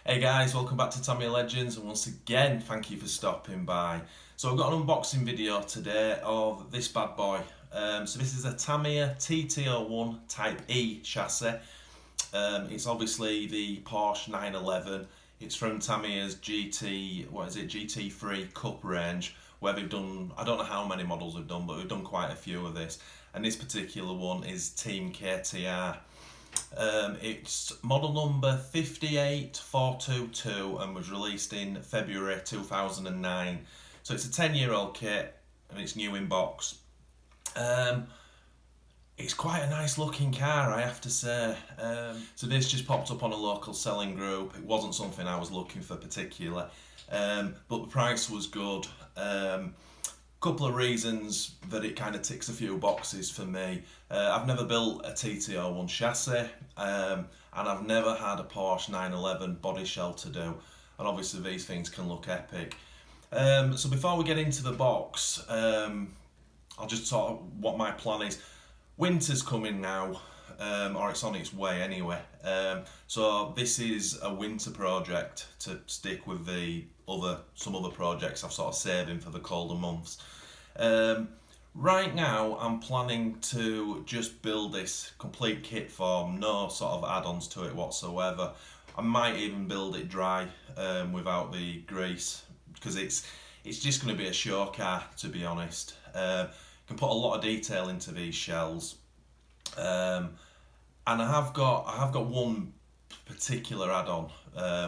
Hey guys, welcome back to Tamiya Legends, and once again thank you for stopping by. So I've got an unboxing video today of this bad boy. So this is a Tamiya TT01 Type E chassis. It's obviously the Porsche 911. It's from Tamiya's GT3 Cup range, where they've done, I don't know how many models they've done, but we've done quite a few of this. And this particular one is Team KTR. It's model number 58422 and was released in February 2009. So it's a 10-year-old kit and it's new in box. It's quite a nice looking car, I have to say. So this just popped up on a local selling group. It wasn't something I was looking for particularly, but the price was good. Couple of reasons that it kind of ticks a few boxes for me. I've never built a TT01 chassis, and I've never had a Porsche 911 body shell to do, and obviously these things can look epic. So before we get into the box, I'll just talk what my plan is. Winter's coming now, or it's on its way anyway. So this is a winter project to stick with some other projects I've sort of saving for the colder months. Right now I'm planning to just build this complete kit form, no sort of add-ons to it whatsoever. I might even build it dry without the grease, because it's just going to be a show car, to be honest. Can put a lot of detail into these shells, and I have got one particular add-on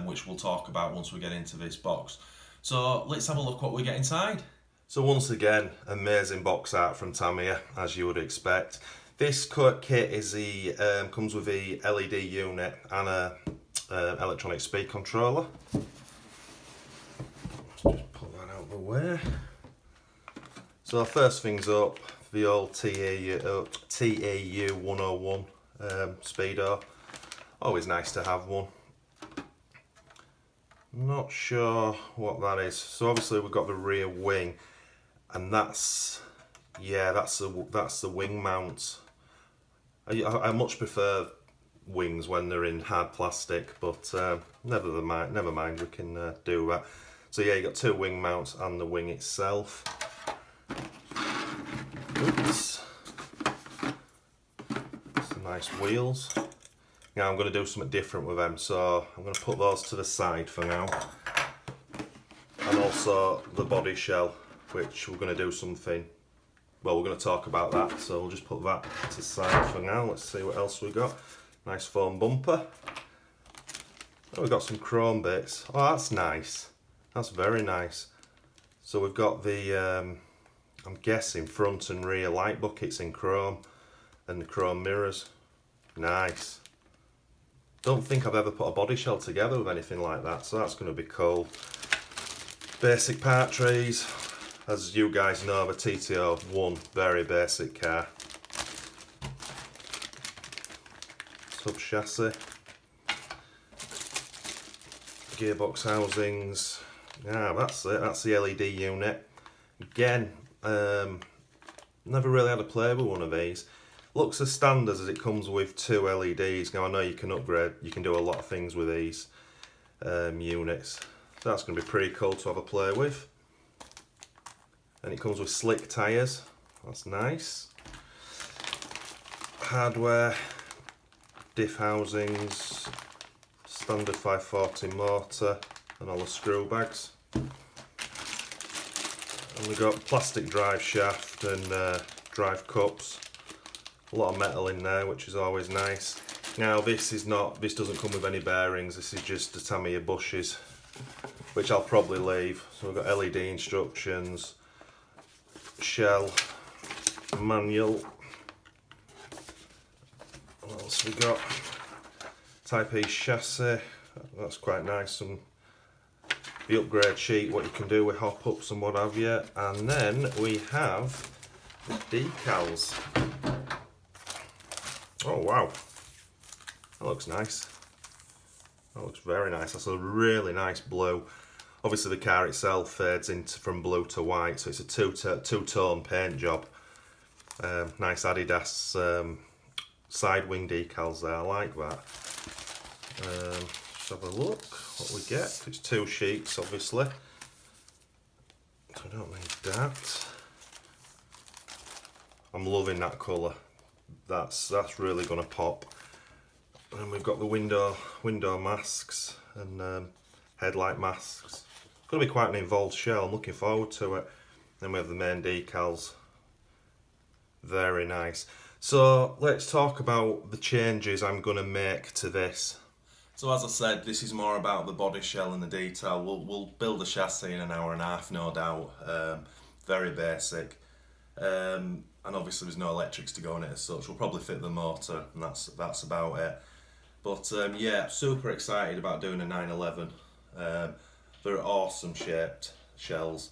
which we'll talk about once we get into this box. So let's have a look what we get inside. So once again, amazing box art from Tamiya, as you would expect. This kit is comes with the LED unit and a electronic speed controller. Let's just put that out of the way. So first things up, the old TAU 101 speedo. Always nice to have one. Not sure what that is. So obviously we've got the rear wing, and that's the wing mount. I much prefer wings when they're in hard plastic, but never mind, we can do that. So yeah, you got two wing mounts and the wing itself. Oops. Some nice wheels. Now I'm going to do something different with them, so I'm going to put those to the side for now. And also the body shell, which we're going to do something, well, we're going to talk about that, so we'll just put that to the side for now. Let's see what else we got. Nice foam bumper. Oh, we've got some chrome bits. Oh, that's nice. That's very nice. So we've got the, I'm guessing, front and rear light buckets in chrome, and the chrome mirrors. Nice. Don't think I've ever put a body shell together with anything like that, so that's going to be cool. Basic part trees. As you guys know, the TT01, very basic car. Sub chassis. Gearbox housings. Yeah, that's it, that's the LED unit. Again, never really had a play with one of these. Looks as standard as it comes with two LEDs. Now I know you can upgrade, you can do a lot of things with these units. So that's going to be pretty cool to have a play with. And it comes with slick tyres, that's nice. Hardware, diff housings, standard 540 motor and all the screw bags. And we've got plastic drive shaft and drive cups. A lot of metal in there, which is always nice. Now this doesn't come with any bearings, this is just the Tamiya bushes, which I'll probably leave. So we've got LED instructions, shell, manual. What else we got? Type E chassis, that's quite nice. The upgrade sheet, what you can do with hop-ups and what have you. And then we have the decals. Oh wow, that looks nice. That looks very nice. That's a really nice blue. Obviously the car itself fades from blue to white, so it's a two-tone paint job. Nice Adidas side wing decals there, I like that. have a look what we get. It's 2 sheets, obviously. So I don't need that. I'm loving that colour. That's really gonna pop. And we've got the window masks and headlight masks. It's gonna be quite an involved shell. I'm looking forward to it. Then we have the main decals. Very nice. So let's talk about the changes I'm gonna make to this. So as I said, this is more about the body shell and the detail. We'll build a chassis in an hour and a half, no doubt. Very basic. And obviously there's no electrics to go on it as such. We'll probably fit the motor, and that's about it. But yeah, super excited about doing a 911. They're awesome shaped shells.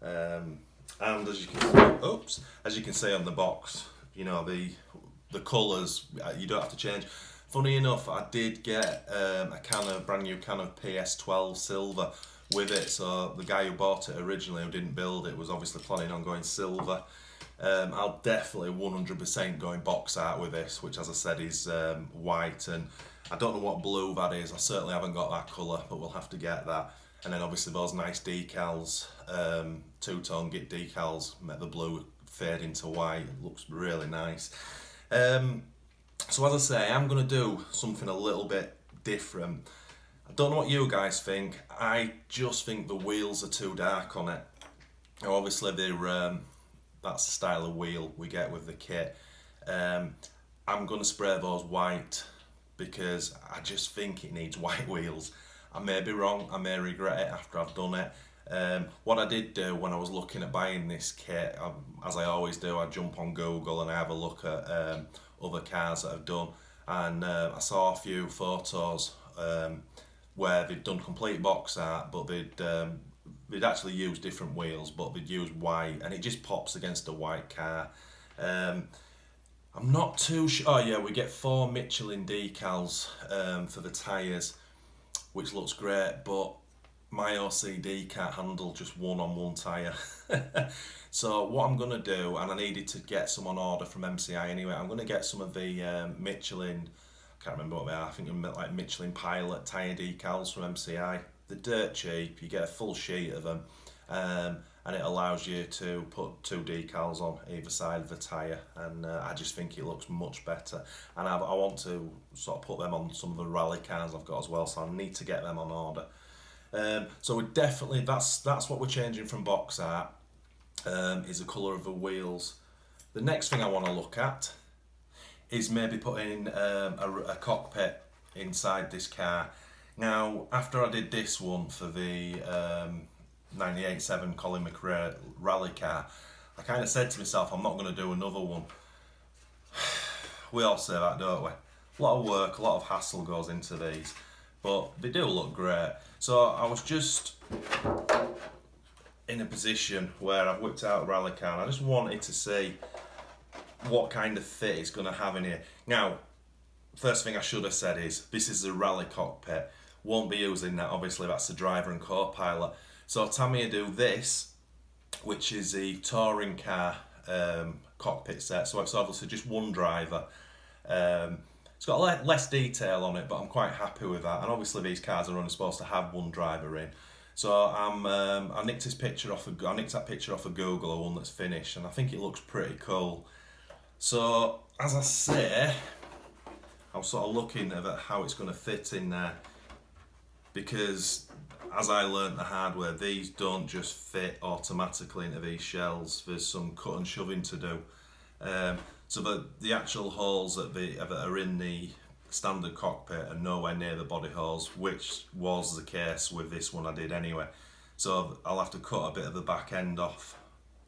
And as you can see on the box, you know, the colours you don't have to change. Funny enough, I did get a brand new can of PS12 silver with it, so the guy who bought it originally, who didn't build it, was obviously planning on going silver. I'll definitely 100% go in box art with this, which as I said is white, and I don't know what blue that is. I certainly haven't got that colour, but we'll have to get that. And then obviously those nice decals, two-tone git decals, make the blue fade into white. It looks really nice. So as I say, I'm going to do something a little bit different. I don't know what you guys think. I just think the wheels are too dark on it. Now obviously that's the style of wheel we get with the kit. I'm going to spray those white because I just think it needs white wheels. I may be wrong, I may regret it after I've done it. What I did do when I was looking at buying this kit, as I always do, I jump on Google and I have a look at other cars that I've done, and I saw a few photos where they'd done complete box art, but they'd actually used different wheels, but they'd used white, and it just pops against a white car. I'm not too sure. Oh yeah, we get 4 Michelin decals for the tyres, which looks great, but my OCD can't handle just one on one tyre. So what I'm going to do, and I needed to get some on order from MCI anyway, I'm going to get some of the Michelin, I can't remember what they are, I think they're like Michelin Pilot tyre decals from MCI. They're dirt cheap, you get a full sheet of them, and it allows you to put 2 decals on either side of the tyre, and I just think it looks much better. And I want to sort of put them on some of the rally cars I've got as well, so I need to get them on order. So we're definitely, that's what we're changing from box art, is the colour of the wheels. The next thing I want to look at is maybe putting a cockpit inside this car. Now, after I did this one for the 98.7 Colin McRae rally car, I kind of said to myself, I'm not going to do another one. We all say that, don't we? A lot of work, a lot of hassle goes into these, but they do look great. So I was just in a position where I've whipped out a rally car and I just wanted to see what kind of fit it's going to have in here. Now, first thing I should have said is, this is a rally cockpit. Won't be using that, obviously that's the driver and co-pilot. So Tamiya do this, which is the touring car cockpit set. So it's obviously just one driver. It's got less detail on it, but I'm quite happy with that. And obviously these cars are only supposed to have one driver in. So I nicked that picture off of Google, a one that's finished, and I think it looks pretty cool. So as I say, I was sort of looking at how it's going to fit in there, because as I learnt the hard way, these don't just fit automatically into these shells. There's some cut and shoving to do. So the actual holes that are in the standard cockpit are nowhere near the body holes, which was the case with this one I did anyway. So I'll have to cut a bit of the back end off.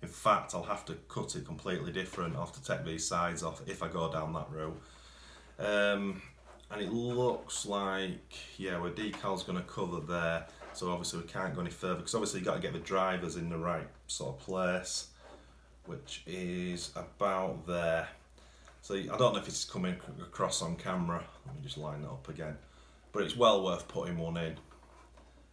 In fact, I'll have to cut it completely different. I'll have to take these sides off if I go down that route. And it looks like, yeah, where decal's going to cover there. So obviously we can't go any further, because obviously you've got to get the drivers in the right sort of place, which is about there. So I don't know if it's coming across on camera. Let me just line it up again. But it's well worth putting one in.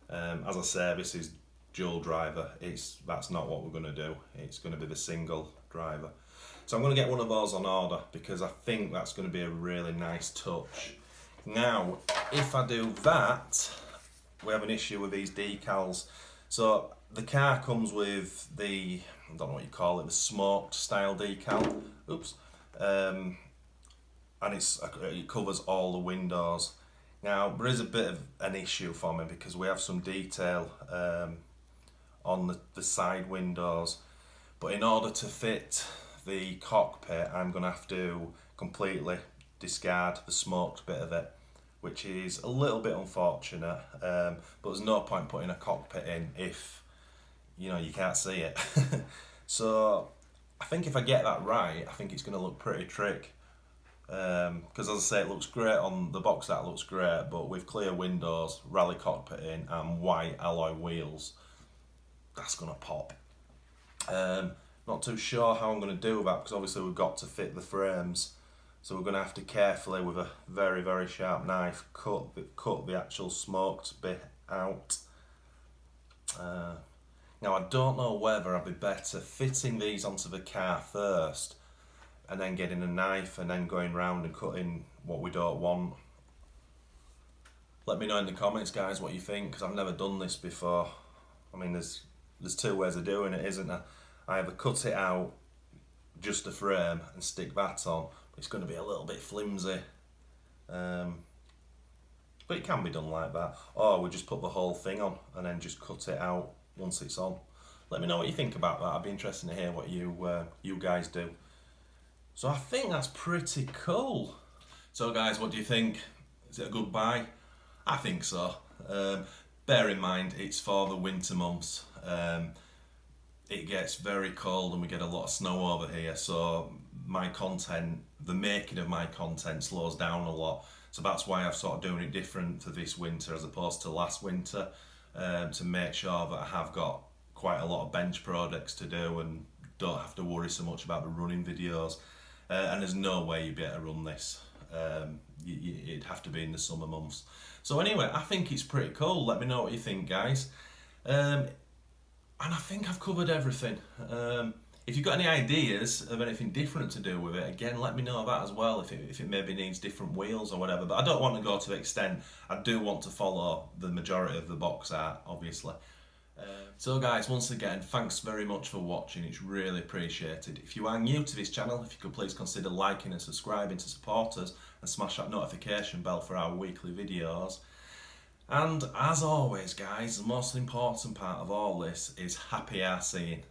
As I say, this is dual driver. That's not what we're going to do. It's going to be the single driver. So I'm going to get one of those on order, because I think that's going to be a really nice touch. Now, if I do that, we have an issue with these decals. So the car comes with the, I don't know what you call it, the smoked style decal. Oops. And it covers all the windows. Now there is a bit of an issue for me because we have some detail on the side windows, but in order to fit the cockpit I'm going to have to completely discard the smoked bit of it, which is a little bit unfortunate, but there's no point putting a cockpit in if you can't see it. So I think if I get that right, I think it's going to look pretty trick. Because as I say, it looks great on the box art, looks great, but with clear windows, rally cockpit in, and white alloy wheels, that's gonna pop. Not too sure how I'm gonna do that because obviously we've got to fit the frames, so we're gonna have to carefully with a very, very sharp knife cut the actual smoked bit out. Now I don't know whether I'd be better fitting these onto the car first and then getting a knife and then going round and cutting what we don't want. Let me know in the comments, guys, what you think, because I've never done this before. I mean, there's two ways of doing it, isn't there? I either cut it out, just a frame, and stick that on. It's going to be a little bit flimsy. But it can be done like that. Or we just put the whole thing on and then just cut it out once it's on. Let me know what you think about that. I'd be interested to hear what you guys do. So I think that's pretty cool. So guys, what do you think? Is it a good buy? I think so. Bear in mind, it's for the winter months. It gets very cold and we get a lot of snow over here, so my content, the making of my content slows down a lot. So that's why I've sort of doing it different for this winter as opposed to last winter, to make sure that I have got quite a lot of bench projects to do and don't have to worry so much about the running videos. And there's no way you'd be able to run this. It'd have to be in the summer months. So anyway, I think it's pretty cool. Let me know what you think, guys. And I think I've covered everything. If you've got any ideas of anything different to do with it, again, let me know that as well, if it maybe needs different wheels or whatever. But I don't want to go to the extent. I do want to follow the majority of the box art, obviously. So guys, once again, thanks very much for watching. It's really appreciated. If you are new to this channel, if you could please consider liking and subscribing to support us and smash that notification bell for our weekly videos. And as always, guys, the most important part of all this is happy RCing.